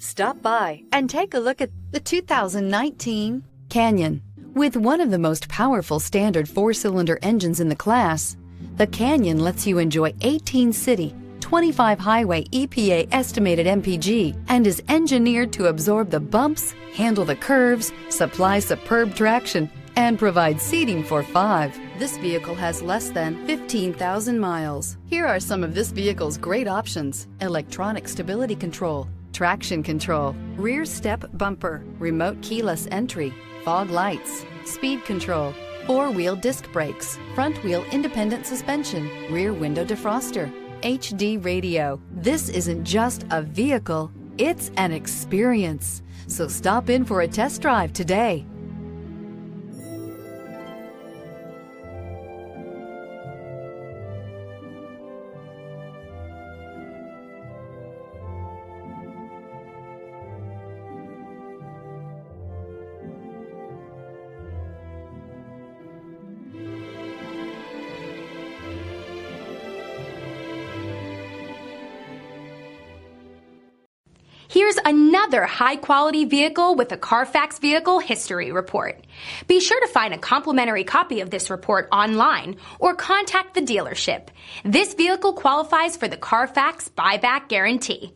Stop by and take a look at the 2019 Canyon. With one of the most powerful standard 4-cylinder engines in the class, the Canyon lets you enjoy 18 city, 25 highway EPA estimated MPG and is engineered to absorb the bumps, handle the curves, supply superb traction, and provide seating for 5. This vehicle has less than 15,000 miles. Here are some of this vehicle's great options: electronic stability control, traction control, rear step bumper, remote keyless entry, fog lights, speed control, 4-wheel disc brakes, front wheel independent suspension, rear window defroster, HD radio. This isn't just a vehicle, it's an experience. So stop in for a test drive today. Here's another high-quality vehicle with a Carfax Vehicle History Report. Be sure to find a complimentary copy of this report online or contact the dealership. This vehicle qualifies for the Carfax Buyback Guarantee.